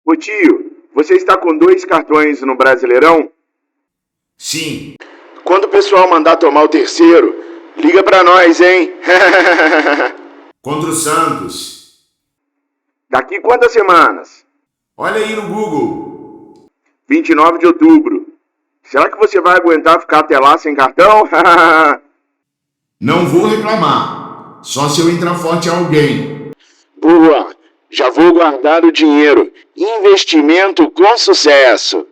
Ô tio, você está com 2 cartões no Brasileirão? Sim. Quando o pessoal mandar tomar o terceiro, liga pra nós, hein? Contra o Santos. Daqui quantas semanas? Olha aí no Google. 29 de outubro. Será que você vai aguentar ficar até lá sem cartão? Não vou reclamar. Só se eu entrar forte a alguém. Boa! Já vou guardar o dinheiro. Investimento com sucesso.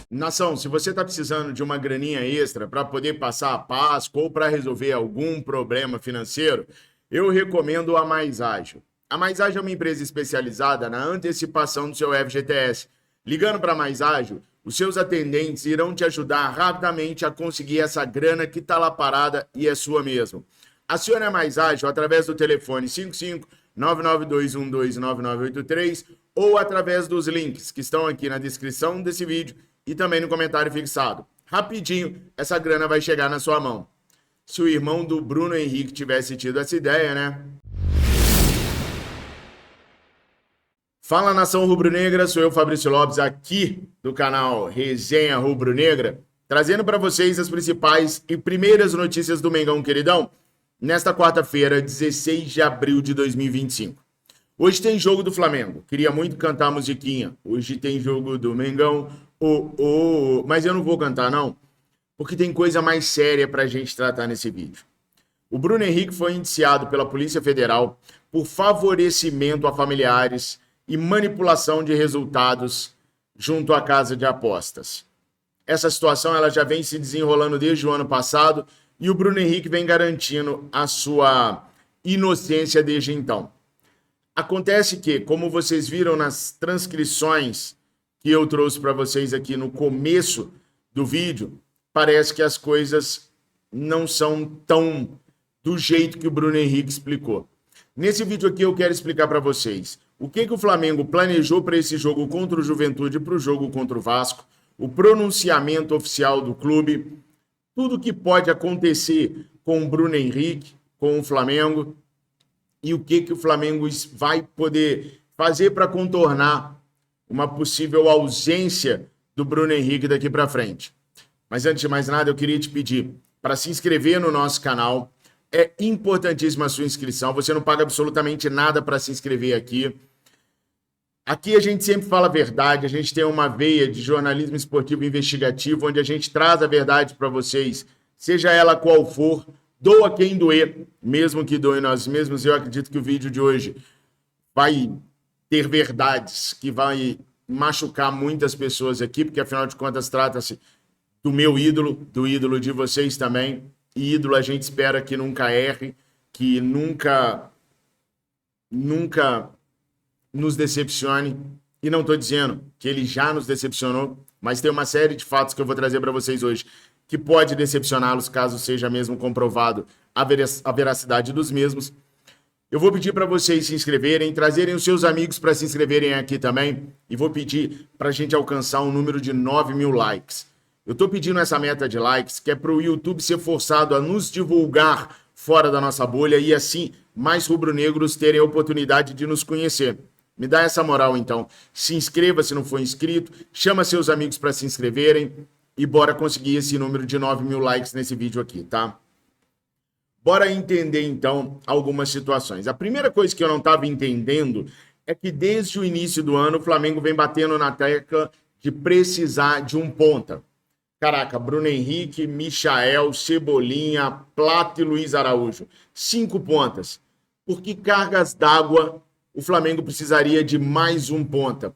Nação, se você está precisando de uma graninha extra para poder passar a Páscoa ou para resolver algum problema financeiro, eu recomendo a Mais Ágil. A Mais Ágil é uma empresa especializada na antecipação do seu FGTS. Ligando para a Mais Ágil, os seus atendentes irão te ajudar rapidamente a conseguir essa grana que está lá parada e é sua mesmo. Acione a Mais Ágil através do telefone 55 992129983 ou através dos links que estão aqui na descrição desse vídeo e também no comentário fixado. Rapidinho, essa grana vai chegar na sua mão. Se o irmão do Bruno Henrique tivesse tido essa ideia, né? Fala, nação rubro-negra, sou eu, Fabrício Lopes, aqui do canal Resenha Rubro-Negra, trazendo para vocês as principais e primeiras notícias do Mengão Queridão, nesta quarta-feira, 16 de abril de 2025. Hoje tem jogo do Flamengo, queria muito cantar a musiquinha, hoje tem jogo do Mengão, mas eu não vou cantar não, porque tem coisa mais séria pra gente tratar nesse vídeo. O Bruno Henrique foi indiciado pela Polícia Federal por favorecimento a familiares e manipulação de resultados junto à casa de apostas. Essa situação ela já vem se desenrolando desde o ano passado e o Bruno Henrique vem garantindo a sua inocência desde então. Acontece que, como vocês viram nas transcrições que eu trouxe para vocês aqui no começo do vídeo, parece que as coisas não são tão do jeito que o Bruno Henrique explicou. Nesse vídeo aqui eu quero explicar para vocês o que o Flamengo planejou para esse jogo contra o Juventude e para o jogo contra o Vasco, o pronunciamento oficial do clube, tudo que pode acontecer com o Bruno Henrique, com o Flamengo e o que o Flamengo vai poder fazer para contornar uma possível ausência do Bruno Henrique daqui para frente. Mas antes de mais nada, eu queria te pedir para se inscrever no nosso canal. É importantíssima a sua inscrição. Você não paga absolutamente nada para se inscrever aqui. Aqui a gente sempre fala a verdade. A gente tem uma veia de jornalismo esportivo investigativo, onde a gente traz a verdade para vocês, seja ela qual for, doa quem doer, mesmo que doe nós mesmos. Eu acredito que o vídeo de hoje vai ter verdades que vai machucar muitas pessoas aqui, porque afinal de contas trata-se do meu ídolo, do ídolo de vocês também. E ídolo a gente espera que nunca erre, que nunca nos decepcione. E não estou dizendo que ele já nos decepcionou, mas tem uma série de fatos que eu vou trazer para vocês hoje que pode decepcioná-los caso seja mesmo comprovado a veracidade dos mesmos. Eu vou pedir para vocês se inscreverem, trazerem os seus amigos para se inscreverem aqui também. E vou pedir para a gente alcançar um número de 9.000 likes. Eu estou pedindo essa meta de likes, que é para o YouTube ser forçado a nos divulgar fora da nossa bolha e assim mais rubro-negros terem a oportunidade de nos conhecer. Me dá essa moral então. Se inscreva se não for inscrito, chama seus amigos para se inscreverem e bora conseguir esse número de 9.000 likes nesse vídeo aqui, tá? Bora entender, então, algumas situações. A primeira coisa que eu não estava entendendo é que desde o início do ano o Flamengo vem batendo na tecla de precisar de um ponta. Caraca, Bruno Henrique, Michael, Cebolinha, Plata e Luiz Araújo. 5 pontas. Por que cargas d'água o Flamengo precisaria de mais um ponta?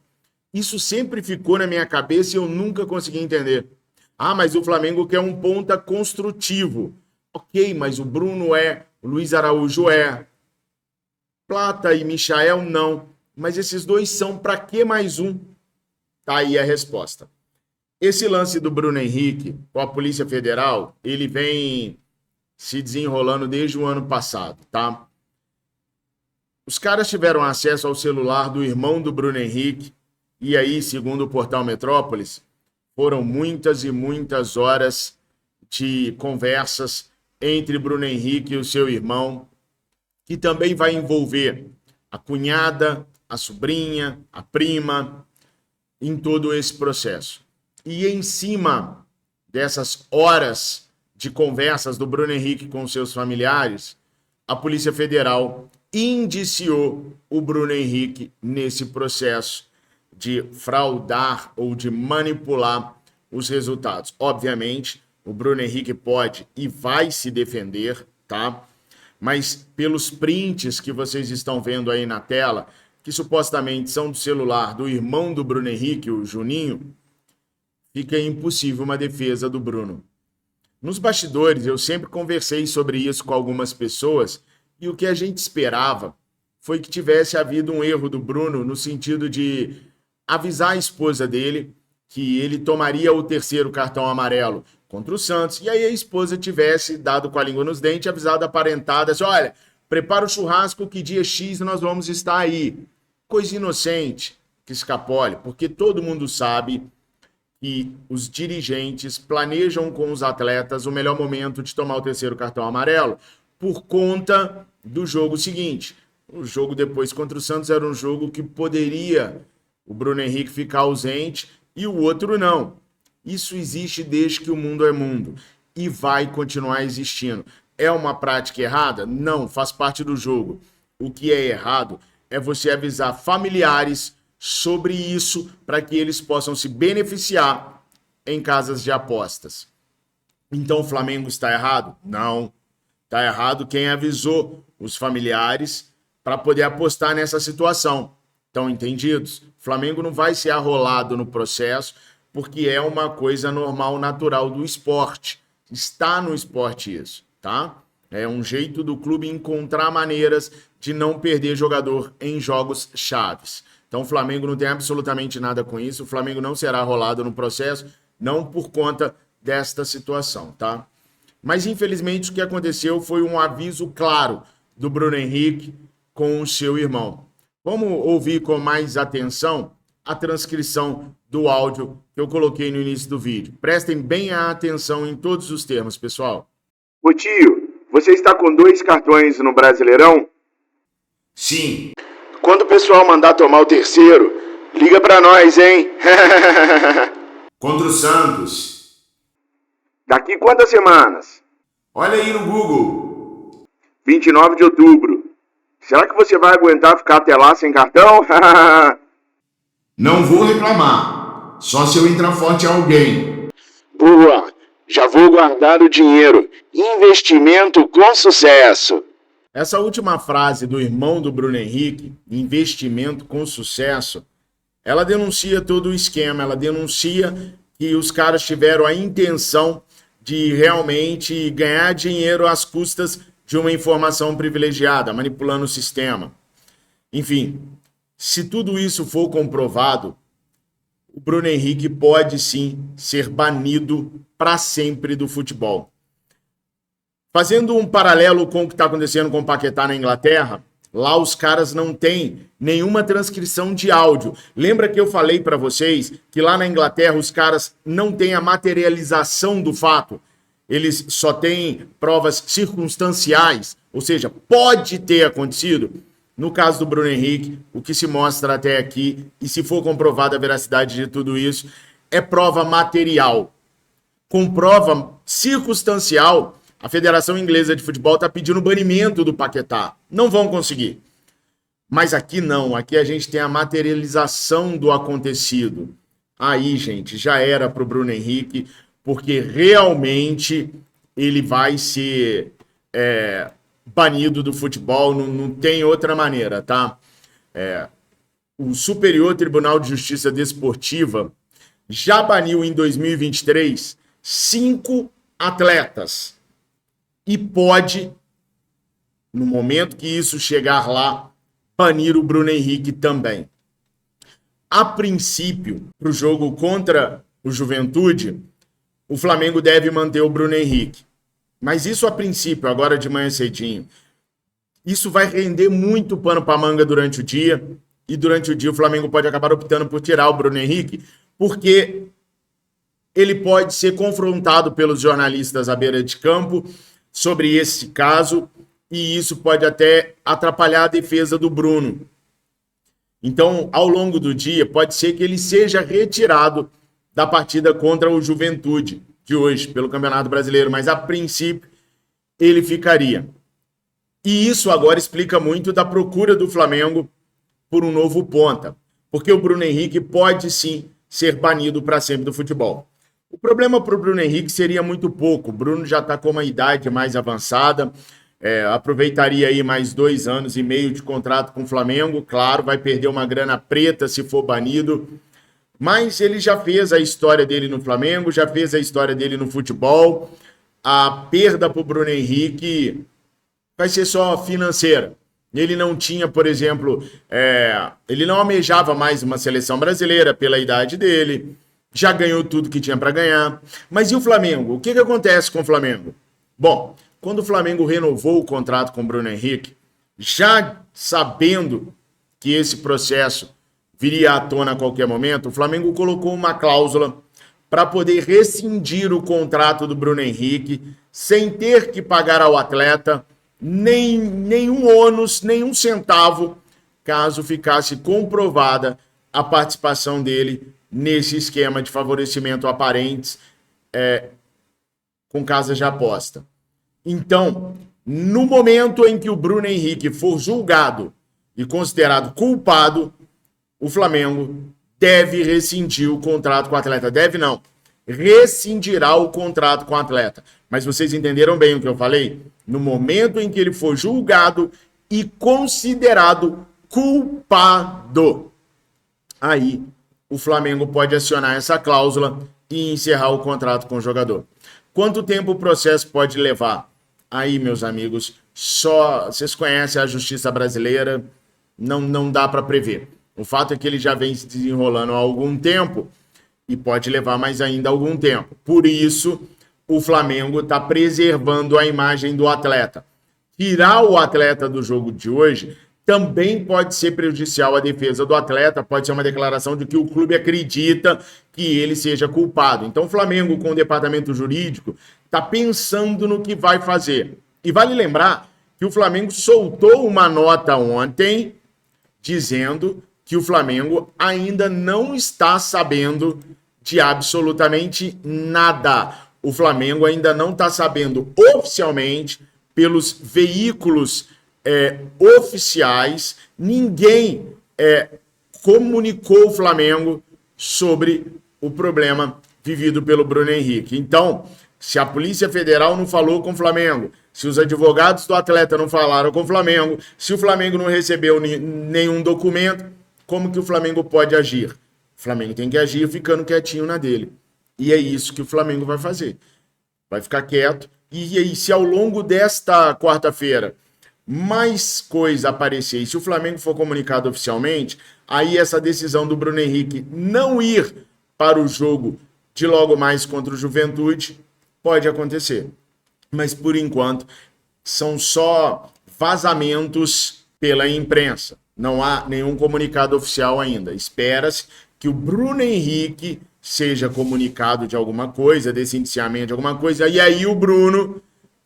Isso sempre ficou na minha cabeça e eu nunca consegui entender. Ah, mas o Flamengo quer um ponta construtivo. Ok, mas o Bruno o Luiz Araújo Plata e Michael não. Mas esses dois são para que mais um? Tá aí a resposta. Esse lance do Bruno Henrique com a Polícia Federal, ele vem se desenrolando desde o ano passado, tá? Os caras tiveram acesso ao celular do irmão do Bruno Henrique E aí, segundo o portal Metrópolis, foram muitas e muitas horas de conversas entre Bruno Henrique e o seu irmão, que também vai envolver a cunhada, a sobrinha, a prima, em todo esse processo. E em cima dessas horas de conversas do Bruno Henrique com seus familiares, a Polícia Federal indiciou o Bruno Henrique nesse processo de fraudar ou de manipular os resultados. Obviamente, o Bruno Henrique pode e vai se defender, tá? Mas pelos prints que vocês estão vendo aí na tela, que supostamente são do celular do irmão do Bruno Henrique, o Juninho, fica impossível uma defesa do Bruno. Nos bastidores, eu sempre conversei sobre isso com algumas pessoas e o que a gente esperava foi que tivesse havido um erro do Bruno no sentido de avisar a esposa dele que ele tomaria o terceiro cartão amarelo contra o Santos, e aí a esposa tivesse dado com a língua nos dentes, avisado a parentada, assim, olha, prepara o churrasco que dia X nós vamos estar aí. Coisa inocente que escapole, porque todo mundo sabe que os dirigentes planejam com os atletas o melhor momento de tomar o terceiro cartão amarelo por conta do jogo seguinte. O jogo depois contra o Santos era um jogo que poderia o Bruno Henrique ficar ausente e o outro não. Isso existe desde que o mundo é mundo e vai continuar existindo. É uma prática errada? Não, faz parte do jogo. O que é errado é você avisar familiares sobre isso para que eles possam se beneficiar em casas de apostas. Então o Flamengo está errado? Não. Está errado quem avisou os familiares para poder apostar nessa situação. Estão entendidos? O Flamengo não vai ser arrolado no processo porque é uma coisa normal, natural do esporte. Está no esporte isso, tá? É um jeito do clube encontrar maneiras de não perder jogador em jogos chaves. Então o Flamengo não tem absolutamente nada com isso. O Flamengo não será arrolado no processo, não por conta desta situação, tá? Mas infelizmente o que aconteceu foi um aviso claro do Bruno Henrique com o seu irmão. Vamos ouvir com mais atenção a transcrição do áudio que eu coloquei no início do vídeo. Prestem bem a atenção em todos os termos, pessoal. Ô tio, você está com 2 cartões no Brasileirão? Sim. Quando o pessoal mandar tomar o terceiro, liga pra nós, hein? Contra o Santos. Daqui quantas semanas? Olha aí no Google. 29 de outubro. Será que você vai aguentar ficar até lá sem cartão? Não vou reclamar. Só se eu entrar forte a alguém. Boa, já vou guardar o dinheiro. Investimento com sucesso. Essa última frase do irmão do Bruno Henrique, investimento com sucesso, ela denuncia todo o esquema, ela denuncia que os caras tiveram a intenção de realmente ganhar dinheiro às custas de uma informação privilegiada, manipulando o sistema. Enfim, se tudo isso for comprovado, o Bruno Henrique pode sim ser banido para sempre do futebol. Fazendo um paralelo com o que está acontecendo com o Paquetá na Inglaterra, lá os caras não têm nenhuma transcrição de áudio. Lembra que eu falei para vocês que lá na Inglaterra os caras não têm a materialização do fato? Eles só têm provas circunstanciais, ou seja, pode ter acontecido. No caso do Bruno Henrique, o que se mostra até aqui, e se for comprovada a veracidade de tudo isso, é prova material. Com prova circunstancial, a Federação Inglesa de Futebol está pedindo o banimento do Paquetá. Não vão conseguir. Mas aqui não. Aqui a gente tem a materialização do acontecido. Aí, gente, já era para o Bruno Henrique, porque realmente ele vai ser banido do futebol. Não tem outra maneira, tá? O Superior Tribunal de Justiça Desportiva já baniu em 2023 5 atletas. E pode, no momento que isso chegar lá, banir o Bruno Henrique também. A princípio, para o jogo contra o Juventude, o Flamengo deve manter o Bruno Henrique. Mas isso a princípio, agora de manhã cedinho. Isso vai render muito pano para manga durante o dia. e durante o dia o Flamengo pode acabar optando por tirar o Bruno Henrique, porque ele pode ser confrontado pelos jornalistas à beira de campo sobre esse caso, e isso pode até atrapalhar a defesa do Bruno. Então, ao longo do dia, pode ser que ele seja retirado da partida contra o Juventude de hoje, pelo Campeonato Brasileiro, mas a princípio ele ficaria. E isso agora explica muito da procura do Flamengo por um novo ponta, porque o Bruno Henrique pode sim ser banido para sempre do futebol. O problema para o Bruno Henrique seria muito pouco. O Bruno já está com uma idade mais avançada, aproveitaria aí mais 2 anos e meio de contrato com o Flamengo. Claro, vai perder uma grana preta se for banido, mas ele já fez a história dele no Flamengo, já fez a história dele no futebol. A perda para o Bruno Henrique vai ser só financeira. Ele não tinha, por exemplo, ele não almejava mais uma seleção brasileira pela idade dele, já ganhou tudo que tinha para ganhar. Mas e o Flamengo? O que acontece com o Flamengo? Bom, quando o Flamengo renovou o contrato com o Bruno Henrique, já sabendo que esse processo viria à tona a qualquer momento, o Flamengo colocou uma cláusula para poder rescindir o contrato do Bruno Henrique sem ter que pagar ao atleta nenhum ônus, nenhum centavo, caso ficasse comprovada a participação dele nesse esquema de favorecimento a parentes com casas de aposta. Então, no momento em que o Bruno Henrique for julgado e considerado culpado, o Flamengo deve rescindir o contrato com o atleta. Deve não, rescindirá o contrato com o atleta. Mas vocês entenderam bem o que eu falei? No momento em que ele for julgado e considerado culpado, aí o Flamengo pode acionar essa cláusula e encerrar o contrato com o jogador. Quanto tempo o processo pode levar? Aí, meus amigos, só vocês conhecem a justiça brasileira, não dá para prever. O fato é que ele já vem se desenrolando há algum tempo e pode levar mais ainda algum tempo. Por isso, o Flamengo está preservando a imagem do atleta. Tirar o atleta do jogo de hoje também pode ser prejudicial à defesa do atleta, pode ser uma declaração de que o clube acredita que ele seja culpado. Então o Flamengo, com o departamento jurídico, está pensando no que vai fazer. E vale lembrar que o Flamengo soltou uma nota ontem dizendo que o Flamengo ainda não está sabendo de absolutamente nada. O Flamengo ainda não está sabendo oficialmente, pelos veículos oficiais, ninguém comunicou o Flamengo sobre o problema vivido pelo Bruno Henrique. Então, se a Polícia Federal não falou com o Flamengo, se os advogados do atleta não falaram com o Flamengo, se o Flamengo não recebeu nenhum documento, como que o Flamengo pode agir? O Flamengo tem que agir ficando quietinho na dele. E é isso que o Flamengo vai fazer. Vai ficar quieto. E aí, se ao longo desta quarta-feira mais coisa aparecer, e se o Flamengo for comunicado oficialmente, aí essa decisão do Bruno Henrique não ir para o jogo de logo mais contra o Juventude pode acontecer. Mas, por enquanto, são só vazamentos pela imprensa. Não há nenhum comunicado oficial ainda. Espera-se que o Bruno Henrique seja comunicado de alguma coisa, desse indiciamento de alguma coisa, e aí o Bruno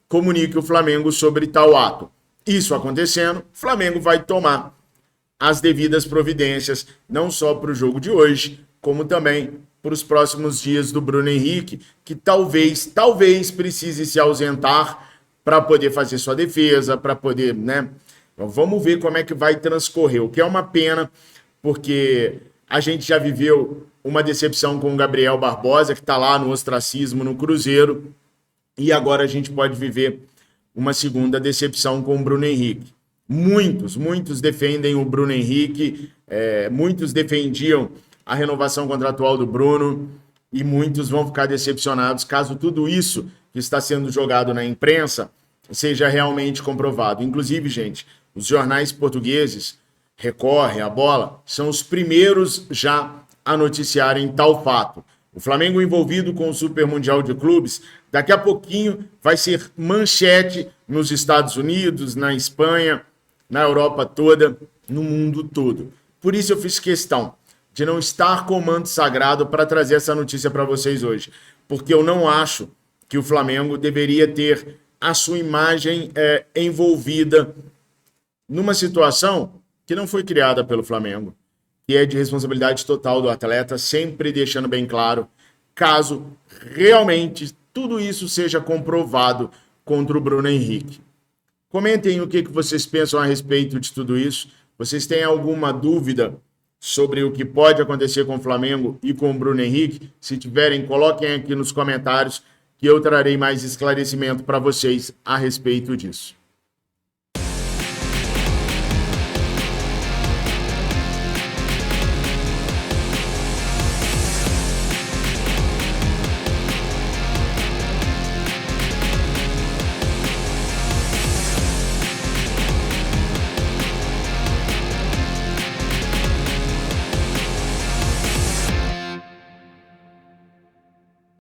comunique o Flamengo sobre tal ato. Isso acontecendo, o Flamengo vai tomar as devidas providências, não só para o jogo de hoje, como também para os próximos dias do Bruno Henrique, que talvez precise se ausentar para poder fazer sua defesa, para poder, né? Vamos ver como é que vai transcorrer, o que é uma pena, porque a gente já viveu uma decepção com o Gabriel Barbosa, que está lá no ostracismo no Cruzeiro, e agora a gente pode viver uma segunda decepção com o Bruno Henrique. Muitos defendem o Bruno Henrique, muitos defendiam a renovação contratual do Bruno, e muitos vão ficar decepcionados caso tudo isso que está sendo jogado na imprensa seja realmente comprovado. Inclusive, gente, os jornais portugueses, Record, A Bola, são os primeiros já a noticiarem tal fato. O Flamengo envolvido com o Super Mundial de Clubes, daqui a pouquinho vai ser manchete nos Estados Unidos, na Espanha, na Europa toda, no mundo todo. Por isso eu fiz questão de não estar com o manto sagrado para trazer essa notícia para vocês hoje, porque eu não acho que o Flamengo deveria ter a sua imagem envolvida numa situação que não foi criada pelo Flamengo, que é de responsabilidade total do atleta, sempre deixando bem claro, caso realmente tudo isso seja comprovado contra o Bruno Henrique. Comentem o que vocês pensam a respeito de tudo isso. Vocês têm alguma dúvida sobre o que pode acontecer com o Flamengo e com o Bruno Henrique? Se tiverem, coloquem aqui nos comentários que eu trarei mais esclarecimento para vocês a respeito disso.